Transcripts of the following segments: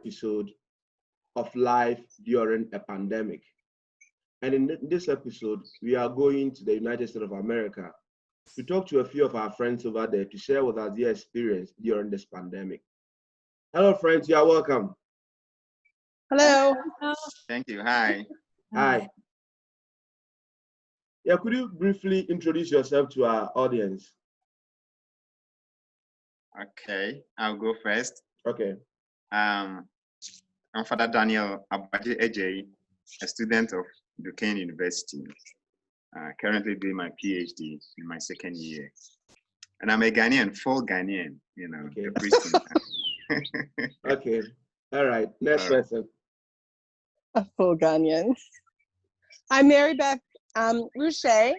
episode of life during a pandemic. And in this episode, we are going to the United States of America to talk to a few of our friends over there to share with us their experience during this pandemic. Hello, friends. You are welcome. Hello. Thank you. Hi. Hi. Yeah, could you briefly introduce yourself to our audience? Okay, I'll go first. Okay. I'm Father Daniel Abaji Ejei, a student of Duquesne University, currently doing my PhD in my second year. And I'm a Ghanaian, full Ghanaian, Okay. a priest. Okay. All right. Next person. A full Ghanaian. I'm Mary Beth Rouche.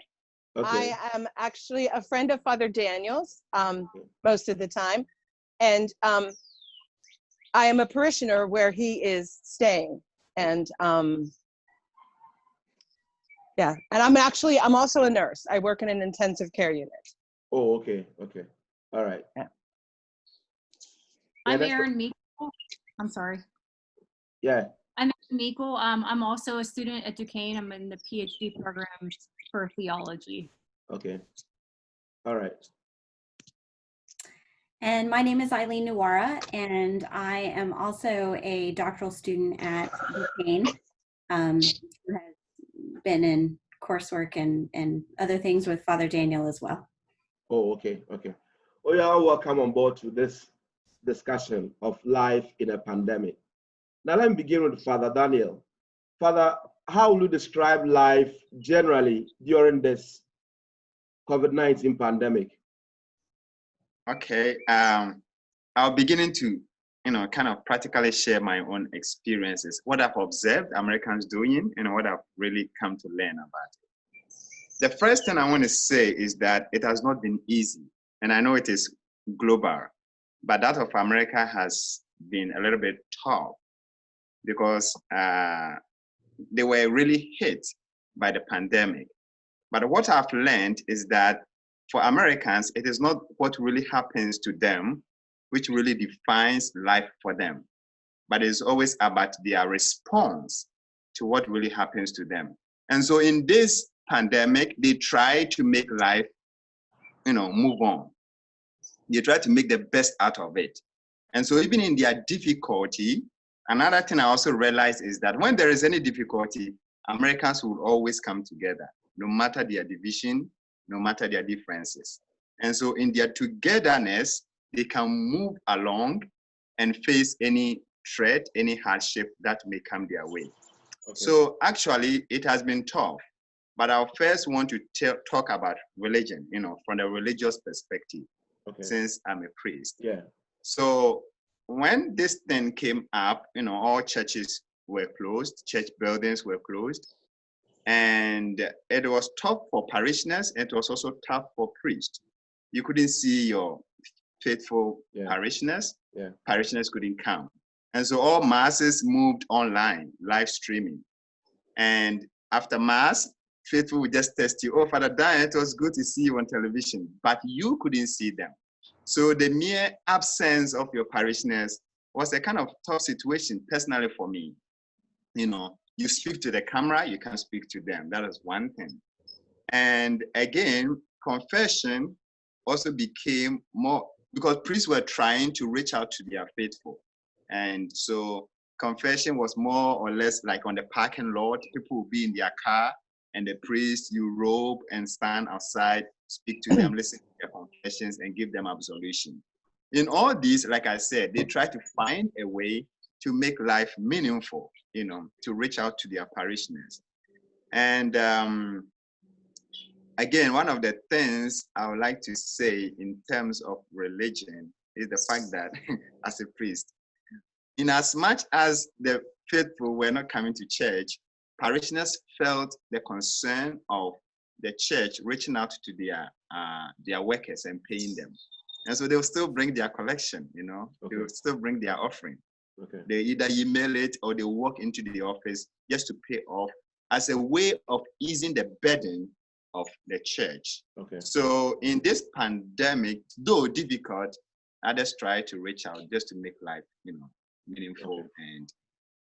Okay. I am actually a friend of Father Daniel's most of the time. And I am a parishioner where he is staying. And yeah, and I'm also a nurse. I work in an intensive care unit. Oh, okay. Okay. All right. Yeah. I'm Erin Meekle. I'm sorry. Yeah. I'm Erin Meekle. I'm also a student at Duquesne. I'm in the PhD program for theology. Okay. All right. And my name is Eileen Nuwara, and I am also a doctoral student at Duquesne, who has been in coursework and other things with Father Daniel as well. Oh, okay. Okay. Well, you are welcome on board to this discussion of life in a pandemic. Now, let me begin with Father Daniel. Father, how will you describe life generally during this COVID-19 pandemic? Okay, I'll beginning to, kind of practically share my own experiences, what I've observed Americans doing, and what I've really come to learn about it. The first thing I want to say is that it has not been easy, and I know it is global, but that of America has been a little bit tough because they were really hit by the pandemic. But what I've learned is that for Americans, it is not what really happens to them which really defines life for them, but it's always about their response to what really happens to them. And so in this pandemic, they try to make life, move on. They try to make the best out of it. And so even in their difficulty, another thing I also realized is that when there is any difficulty, Americans will always come together, no matter their division, no matter their differences. And so in their togetherness, they can move along and face any threat, any hardship that may come their way. Okay. So actually, it has been tough. But I first want to talk about religion, from the religious perspective, since I'm a priest. Yeah. So when this thing came up, all churches were closed, church buildings were closed. And it was tough for parishioners. It was also tough for priests. You couldn't see your faithful parishioners. Yeah. Parishioners couldn't come. And so all masses moved online, live streaming. And after mass, faithful would just test you. Oh, Father Dan, it was good to see you on television, but you couldn't see them. So the mere absence of your parishioners was a kind of tough situation personally for me. You speak to the camera, you can't speak to them. That is one thing. And again, confession also became more, because priests were trying to reach out to their faithful. And so confession was more or less like on the parking lot. People would be in their car, and the priest, you robe and stand outside, speak to them, listen to their confessions, and give them absolution. In all these, like I said, they try to find a way to make life meaningful, to reach out to their parishioners. And again, one of the things I would like to say in terms of religion is the fact that as a priest, in as much as the faithful were not coming to church, parishioners felt the concern of the church reaching out to their workers and paying them. And so they'll still bring their collection, they will still bring their offering. Okay. They either email it or they walk into the office just to pay off as a way of easing the burden of the church. Okay. So in this pandemic, though difficult, others try to reach out just to make life, meaningful, Okay. and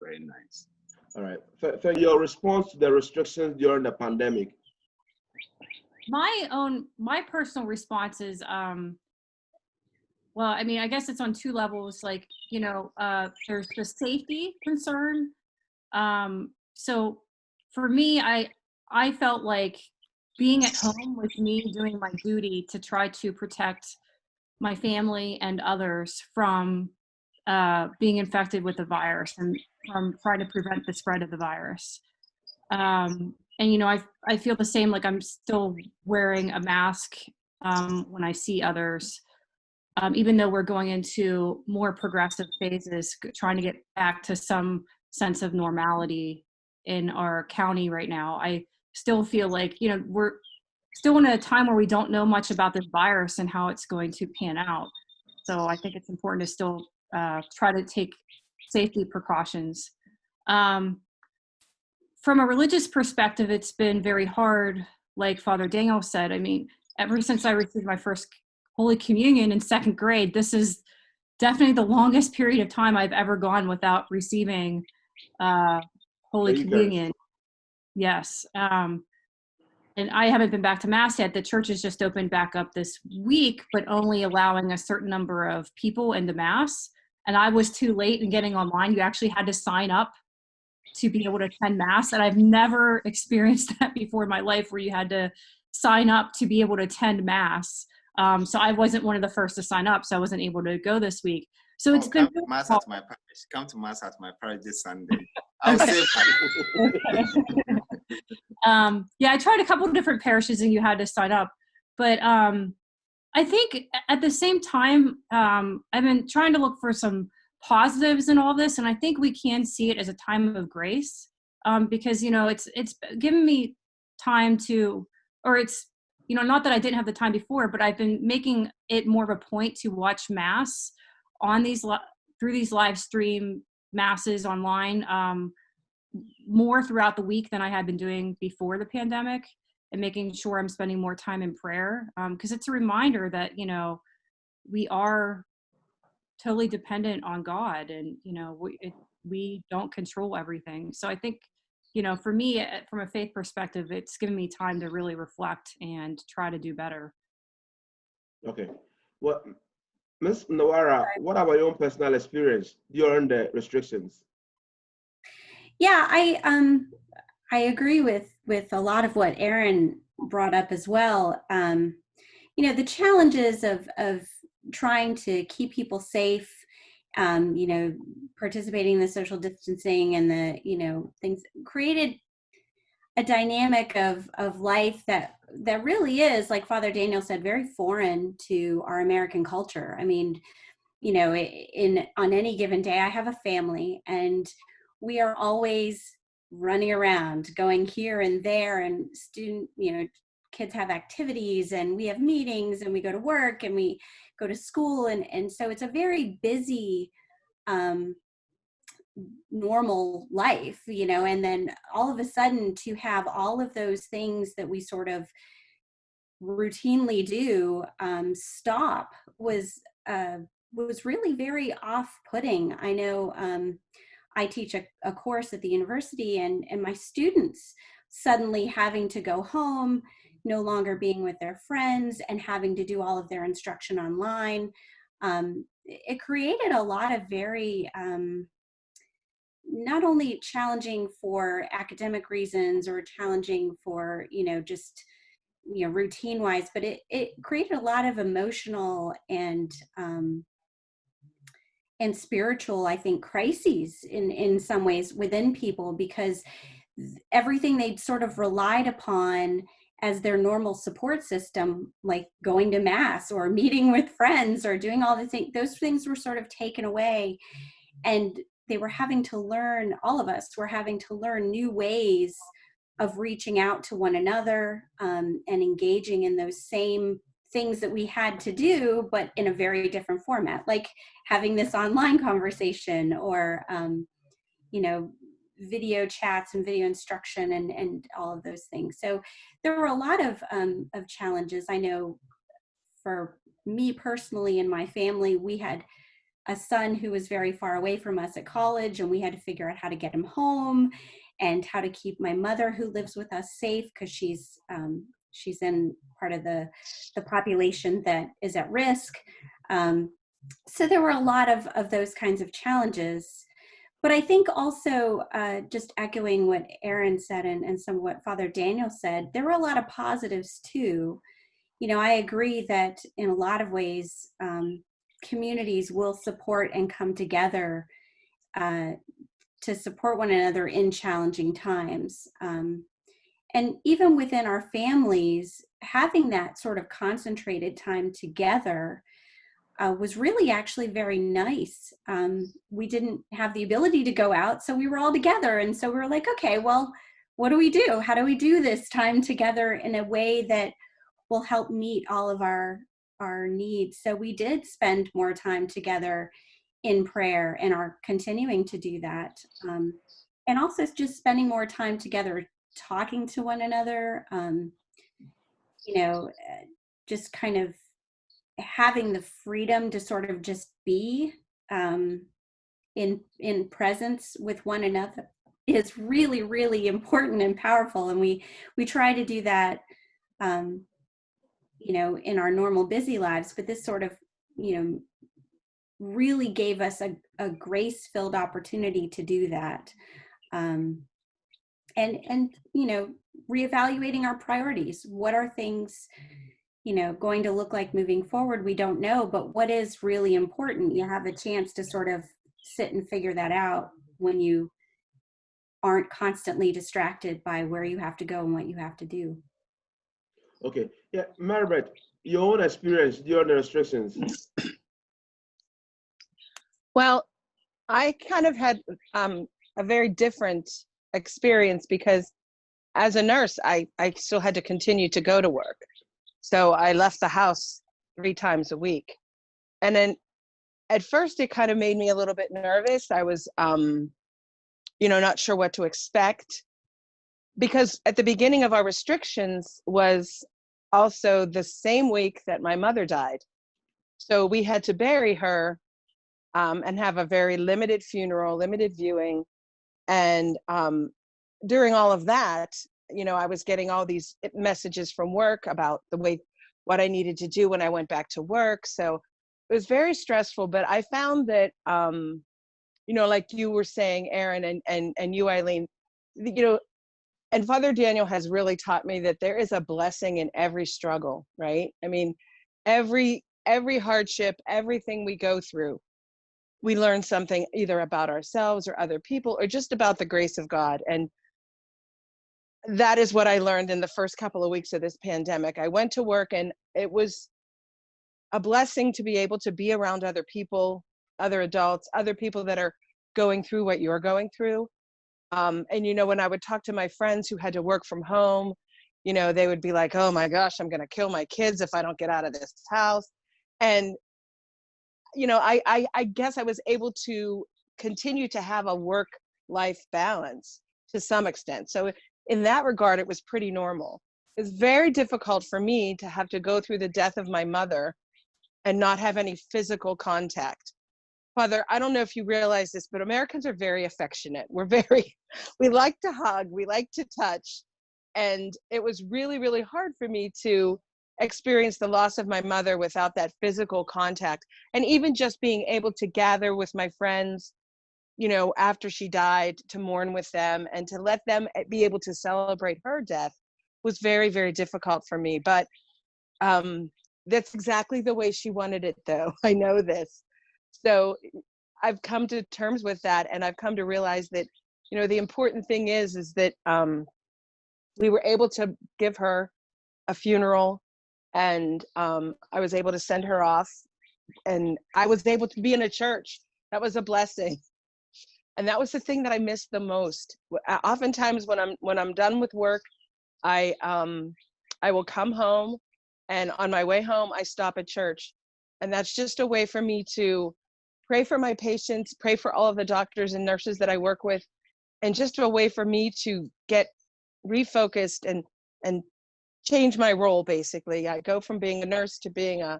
very nice. All right. For your response to the restrictions during the pandemic. My personal response is, well, I mean, I guess it's on two levels. Like, there's the safety concern. So for me, I felt like being at home was me doing my duty to try to protect my family and others from being infected with the virus and from trying to prevent the spread of the virus. And I feel the same. Like, I'm still wearing a mask when I see others, even though we're going into more progressive phases, trying to get back to some sense of normality in our county right now. I still feel like, we're still in a time where we don't know much about this virus and how it's going to pan out. So I think it's important to still try to take safety precautions. From a religious perspective, it's been very hard, like Father Daniel said. I mean, ever since I received my first Holy Communion in second grade, this is definitely the longest period of time I've ever gone without receiving Holy Communion. Yes. And I haven't been back to Mass yet. The church has just opened back up this week, but only allowing a certain number of people into Mass. And I was too late in getting online. You actually had to sign up to be able to attend Mass. And I've never experienced that before in my life, where you had to sign up to be able to attend Mass. So I wasn't one of the first to sign up, so I wasn't able to go this week. So it's been come to Mass at my parish. Come to Mass at my parish this Sunday. I'll save that. Yeah, I tried a couple of different parishes and you had to sign up. But I think at the same time, I've been trying to look for some positives in all this, and I think we can see it as a time of grace, because it's given me time to, or it's not that I didn't have the time before, but I've been making it more of a point to watch Mass on through these live stream Masses online more throughout the week than I had been doing before the pandemic, and making sure I'm spending more time in prayer, because it's a reminder that we are totally dependent on God, and we don't control everything. So I think for me, from a faith perspective, it's given me time to really reflect and try to do better. Okay. Well, Ms. Nawara, what about your own personal experience during the restrictions? Yeah, I agree with a lot of what Aaron brought up as well. The challenges of trying to keep people safe, participating in the social distancing and the things, created a dynamic of life that really is, like Father Daniel said, very foreign to our American culture. I mean, on any given day, I have a family, and we are always running around, going here and there, and kids have activities, and we have meetings, and we go to work, and we go to school, and so it's a very busy normal life, and then all of a sudden to have all of those things that we sort of routinely do stop was really very off-putting. I know I teach a course at the university, and my students suddenly having to go home, no longer being with their friends, and having to do all of their instruction online. It created a lot of very not only challenging for academic reasons or challenging for just routine wise, but it created a lot of emotional and spiritual, I think, crises in some ways within people, because everything they'd sort of relied upon as their normal support system, like going to Mass or meeting with friends or doing all the things, those things were sort of taken away. And they were having to learn, all of us were having to learn new ways of reaching out to one another and engaging in those same things that we had to do, but in a very different format, like having this online conversation or, video chats and video instruction and all of those things. So there were a lot of challenges. I know for me personally and my family, we had a son who was very far away from us at college, and we had to figure out how to get him home and how to keep my mother who lives with us safe, because she's in part of the population that is at risk. So there were a lot of those kinds of challenges. But I think also, just echoing what Aaron said and some of what Father Daniel said, there were a lot of positives too. You know, I agree that in a lot of ways, communities will support and come together to support one another in challenging times. And even within our families, having that sort of concentrated time together was really actually very nice. We didn't have the ability to go out, so we were all together. And so we were like, okay, well, what do we do? How do we do this time together in a way that will help meet all of our needs? So we did spend more time together in prayer and are continuing to do that. And also just spending more time together, talking to one another, you know, just kind of having the freedom to sort of just be in presence with one another is really, really important and powerful. And we try to do that, you know, in our normal busy lives, but this sort of, you know, really gave us a grace-filled opportunity to do that. And you know, reevaluating our priorities. What are things, you know, going to look like moving forward? We don't know, but what is really important? You have a chance to sort of sit and figure that out when you aren't constantly distracted by where you have to go and what you have to do. Okay, yeah, Margaret, your own experience during the restrictions. Well, I kind of had a very different experience because as a nurse, I still had to continue to go to work. So I left the house 3 times a week. And then at first it kind of made me a little bit nervous. I was, you know, not sure what to expect, because at the beginning of our restrictions was also the same week that my mother died. So we had to bury her and have a very limited funeral, limited viewing. And during all of that, you know, I was getting all these messages from work about what I needed to do when I went back to work. So it was very stressful, but I found that, you know, like you were saying, Aaron, and you, Eileen, you know, and Father Daniel has really taught me that there is a blessing in every struggle, right? I mean, every hardship, everything we go through, we learn something either about ourselves or other people or just about the grace of God. And that is what I learned in the first couple of weeks of this pandemic. I went to work and it was a blessing to be able to be around other people, other adults, other people that are going through what you're going through. And, you know, when I would talk to my friends who had to work from home, you know, they would be like, oh my gosh, I'm going to kill my kids if I don't get out of this house. And, you know, I guess I was able to continue to have a work-life balance to some extent. So in that regard, it was pretty normal. It's very difficult for me to have to go through the death of my mother and not have any physical contact. Father, I don't know if you realize this, but Americans are very affectionate. We like to hug, we like to touch. And it was really, really hard for me to experience the loss of my mother without that physical contact. And even just being able to gather with my friends, you know, after she died, to mourn with them and to let them be able to celebrate her death was very, very difficult for me. But that's exactly the way she wanted it, though. I know this. So I've come to terms with that, and I've come to realize that, you know, the important thing is that we were able to give her a funeral, and I was able to send her off, and I was able to be in a church. That was a blessing. And that was the thing that I missed the most. Oftentimes when I'm done with work, I will come home, and on my way home, I stop at church. And that's just a way for me to pray for my patients, pray for all of the doctors and nurses that I work with, and just a way for me to get refocused and change my role, basically. I go from being a nurse to being a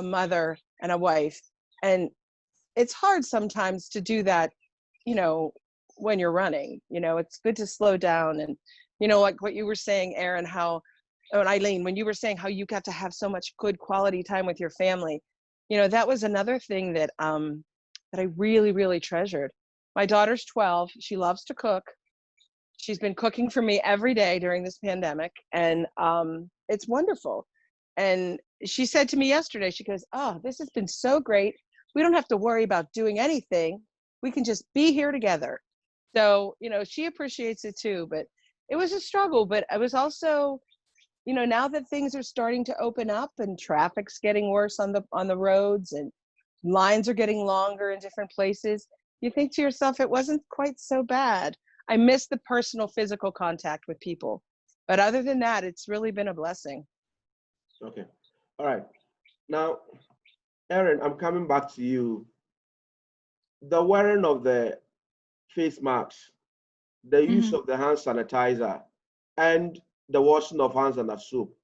mother and a wife. And it's hard sometimes to do that, you know, when you're running. You know, it's good to slow down. And, you know, like what you were saying, Aaron, how, and Eileen, when you were saying how you got to have so much good quality time with your family, you know, that was another thing that that I really, really treasured. My daughter's 12. She loves to cook. She's been cooking for me every day during this pandemic, and it's wonderful. And she said to me yesterday, she goes, "Oh, this has been so great. We don't have to worry about doing anything. We can just be here together." So, you know, she appreciates it too. But it was a struggle. But I was also, you know, now that things are starting to open up and traffic's getting worse on the roads and lines are getting longer in different places, you think to yourself, it wasn't quite so bad. I miss the personal physical contact with people. But other than that, it's really been a blessing. Okay. All right. Now, Aaron, I'm coming back to you. The wearing of the face masks, the use of the hand sanitizer, and the washing of hands under soap.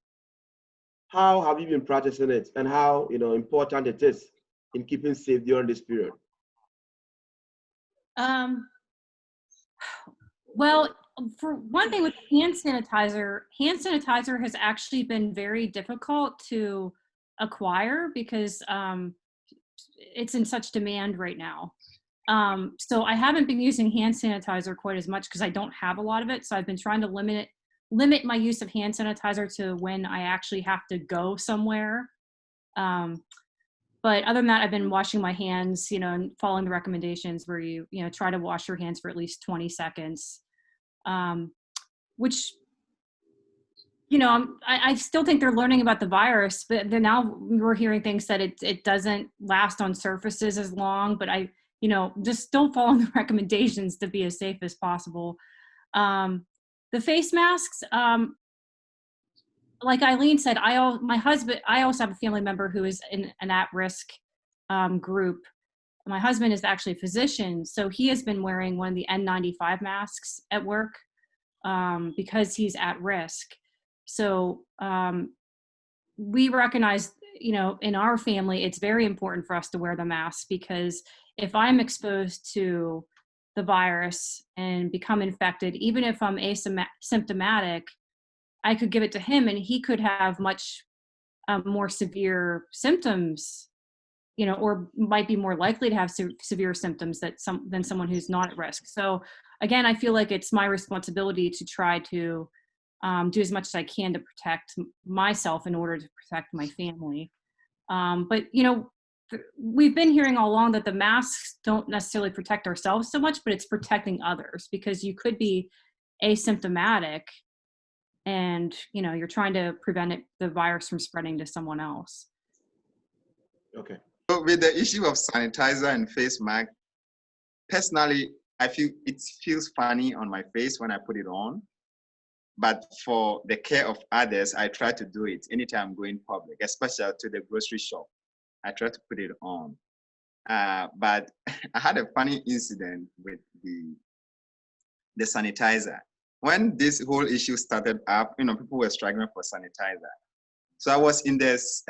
How have you been practicing it, and how, you know, important it is in keeping safe during this period? Well, for one thing with hand sanitizer has actually been very difficult to acquire because it's in such demand right now. So I haven't been using hand sanitizer quite as much because I don't have a lot of it. So I've been trying to limit my use of hand sanitizer to when I actually have to go somewhere. But other than that, I've been washing my hands, you know, and following the recommendations where you know, try to wash your hands for at least 20 seconds, which, you know, I still think they're learning about the virus, but then now we're hearing things that it doesn't last on surfaces as long, but you know, just don't follow the recommendations to be as safe as possible. The face masks, like Eileen said, I also have a family member who is in an at-risk group. My husband is actually a physician, so he has been wearing one of the N95 masks at work because he's at risk. So we recognize, you know, in our family, it's very important for us to wear the mask because if I'm exposed to the virus and become infected, even if I'm asymptomatic, I could give it to him and he could have much more severe symptoms, you know, or might be more likely to have severe symptoms than someone who's not at risk. So again, I feel like it's my responsibility to try to do as much as I can to protect myself in order to protect my family. But, you know, we've been hearing all along that the masks don't necessarily protect ourselves so much, but it's protecting others because you could be asymptomatic and, you know, you're trying to prevent the virus from spreading to someone else. Okay. So with the issue of sanitizer and face mask, personally, I feel it feels funny on my face when I put it on. But for the care of others, I try to do it anytime I'm going public, especially to the grocery shop. I try to put it on. But I had a funny incident with the sanitizer. When this whole issue started up, you know, people were struggling for sanitizer. So I was in this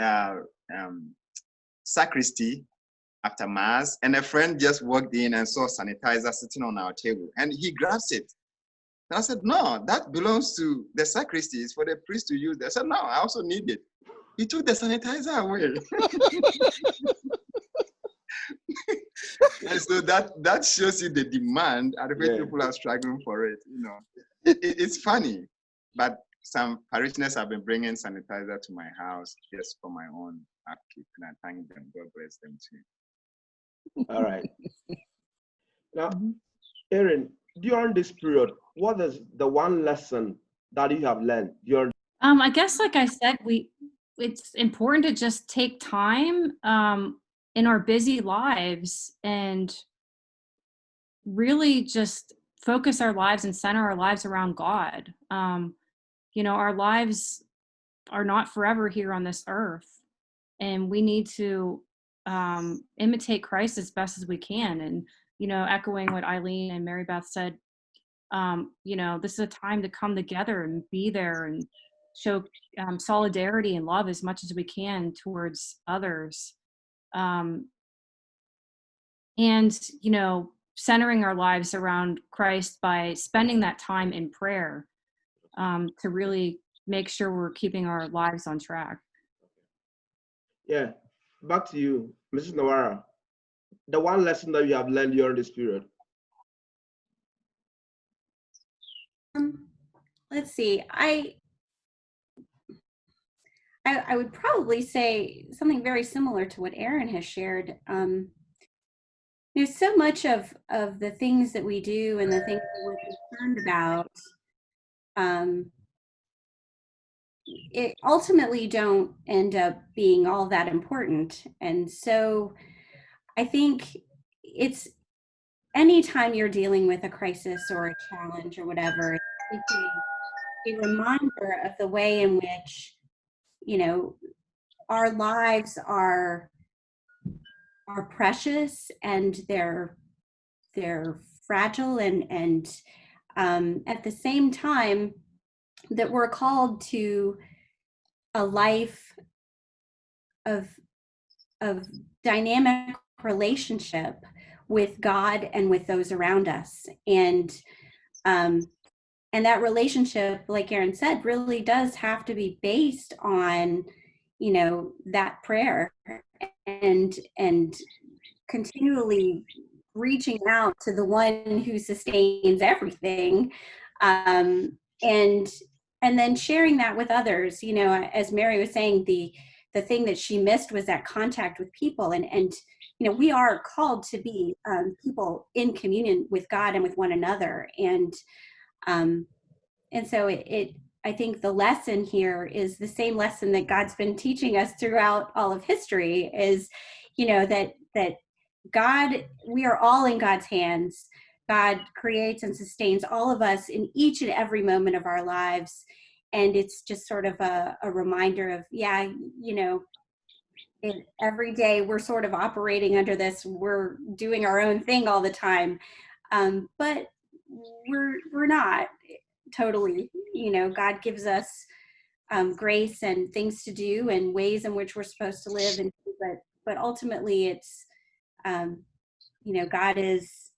sacristy after mass, and a friend just walked in and saw sanitizer sitting on our table, and he grabs it. And I said, "No, that belongs to the sacristy. It's for the priest to use." I said, "No, I also need it." He took the sanitizer away. And so that shows you the demand at which people are struggling for it. You know, it's funny, but some parishioners have been bringing sanitizer to my house just for my own upkeep, and I thank them. God bless them too. All right. Now, Erin, during this period, what is the one lesson that you have learned during? I guess, like I said, it's important to just take time in our busy lives and really just focus our lives and center our lives around God. You know, our lives are not forever here on this earth, and we need to imitate Christ as best as we can. And, you know, echoing what Eileen and Mary Beth said, you know, this is a time to come together and be there and show solidarity and love as much as we can towards others. and, you know, centering our lives around Christ by spending that time in prayer, to really make sure we're keeping our lives on track. Yeah. Back to you, Mrs. Nawara. The one lesson that you have learned during this period. Let's see. I would probably say something very similar to what Aaron has shared. So much of the things that we do and the things that we're concerned about, it ultimately don't end up being all that important. And so I think it's anytime you're dealing with a crisis or a challenge or whatever, it's a reminder of the way in which, our lives are precious, and they're fragile, and at the same time that we're called to a life of dynamic relationship with God and with those around us. And that relationship, like Aaron said, really does have to be based on, that prayer and continually reaching out to the one who sustains everything, and then sharing that with others. As Mary was saying, the thing that she missed was that contact with people, and we are called to be people in communion with God and with one another, and so I think the lesson here is the same lesson that God's been teaching us throughout all of history, is that God, we are all in God's hands. God creates and sustains all of us in each and every moment of our lives. And it's just sort of a reminder of, every day we're sort of operating under this, we're doing our own thing all the time. But we're not totally. God gives us grace and things to do and ways in which we're supposed to live. But ultimately it's, God is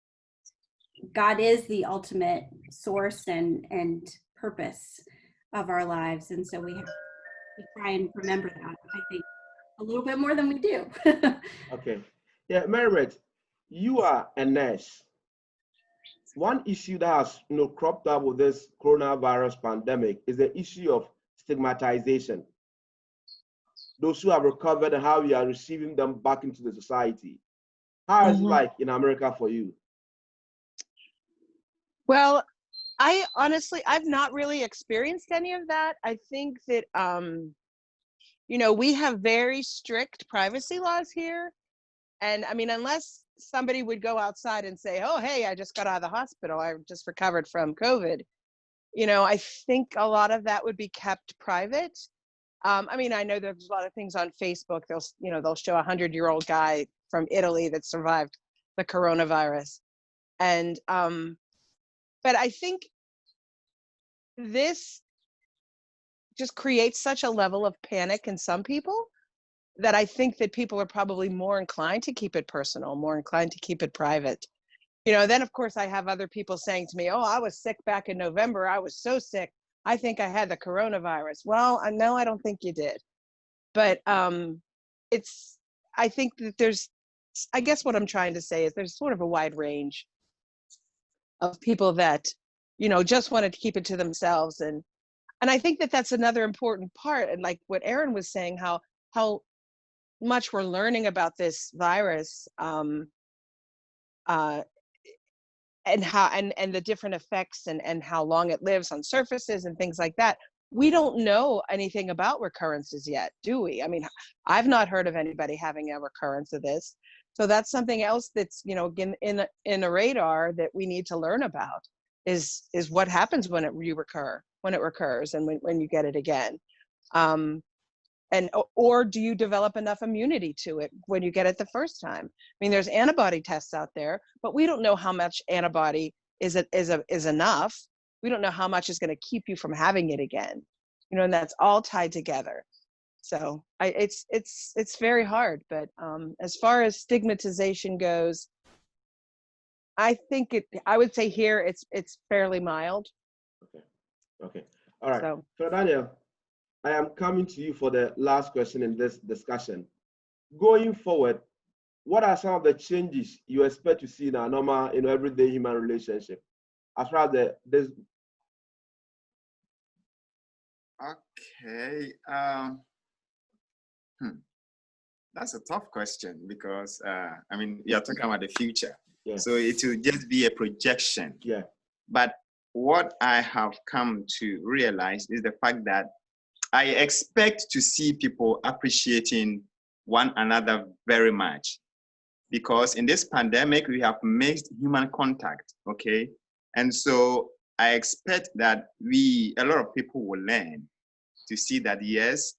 the ultimate source and purpose of our lives. And so we have to try and remember that, I think, a little bit more than we do. Okay. Yeah, Margaret, you are a nurse. One issue that has cropped up with this coronavirus pandemic is the issue of stigmatization. Those who have recovered and how we are receiving them back into the society. How is it like in America for you? Well, I've not really experienced any of that. I think that, we have very strict privacy laws here. And I mean, unless somebody would go outside and say, oh, hey, I just got out of the hospital, I just recovered from COVID, I think a lot of that would be kept private. I mean, I know there's a lot of things on Facebook. They'll show a 100-year-old guy from Italy that survived the coronavirus. And, but I think this just creates such a level of panic in some people that I think that people are probably more inclined to keep it personal, more inclined to keep it private. Then of course I have other people saying to me, oh, I was sick back in November. I was so sick. I think I had the coronavirus. Well, no, I don't think you did. But I think that I guess what I'm trying to say is there's sort of a wide range of people that, just wanted to keep it to themselves. And I think that that's another important part. And like what Aaron was saying, how much we're learning about this virus, and how and the different effects and how long it lives on surfaces and things like that. We don't know anything about recurrences yet, do we? I mean, I've not heard of anybody having a recurrence of this. So that's something else that's, in a radar that we need to learn about is what happens when it recurs and when you get it again. Or do you develop enough immunity to it when you get it the first time? I mean, there's antibody tests out there, but we don't know how much antibody is enough. We don't know how much is going to keep you from having it again, and that's all tied together. So it's very hard. But as far as stigmatization goes, I think I would say here it's fairly mild. Okay. All right. So So Daniel, I am coming to you for the last question in this discussion. Going forward, what are some of the changes you expect to see in our normal, everyday human relationship? As far as this. Okay. That's a tough question because I mean, you're talking about the future. Yeah. So it will just be a projection. Yeah. But what I have come to realize is the fact that I expect to see people appreciating one another very much, because in this pandemic, we have missed human contact, okay? And so I expect that a lot of people will learn to see that, yes,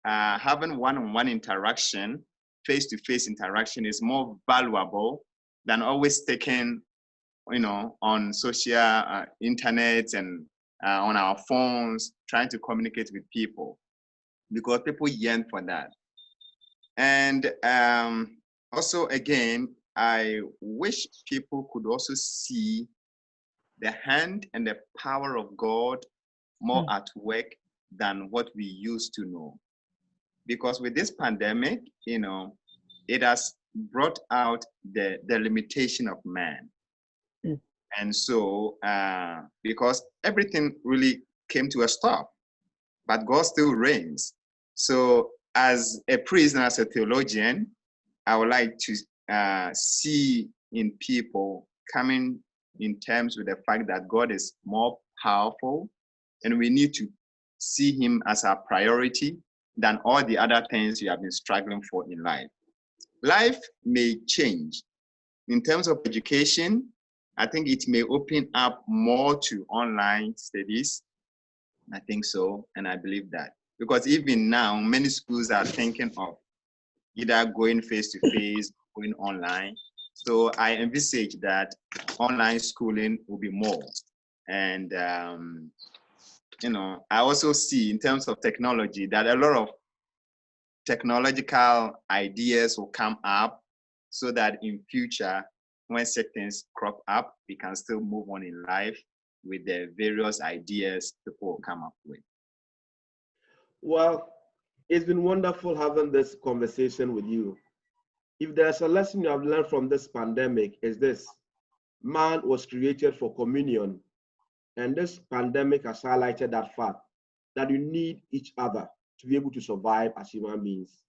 having one-on-one interaction, face-to-face interaction is more valuable than always taking, on social internet and on our phones, trying to communicate with people, because people yearn for that. And also, again, I wish people could also see the hand and the power of God more at work than what we used to know. Because with this pandemic, it has brought out the limitation of man. And so, because everything really came to a stop, but God still reigns. So as a priest and as a theologian, I would like to see in people coming in terms with the fact that God is more powerful, and we need to see him as our priority than all the other things you have been struggling for in life. Life may change. In terms of education, I think it may open up more to online studies. I think so, and I believe that. Because even now, many schools are thinking of either going face-to-face, going online. So I envisage that online schooling will be more. And, I also see in terms of technology that a lot of technological ideas will come up so that in future, when certain things crop up, we can still move on in life with the various ideas people will come up with. Well, it's been wonderful having this conversation with you. If there's a lesson you have learned from this pandemic, is this: man was created for communion, and this pandemic has highlighted that fact, that you need each other to be able to survive as human beings.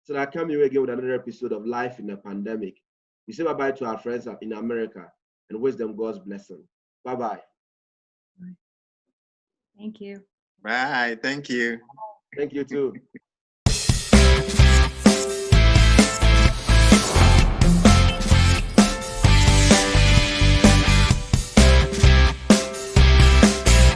So I come here again with another episode of Life in a Pandemic. We say bye-bye to our friends in America and wish them God's blessing. Bye-bye. Thank you. Bye. Thank you. Thank you too.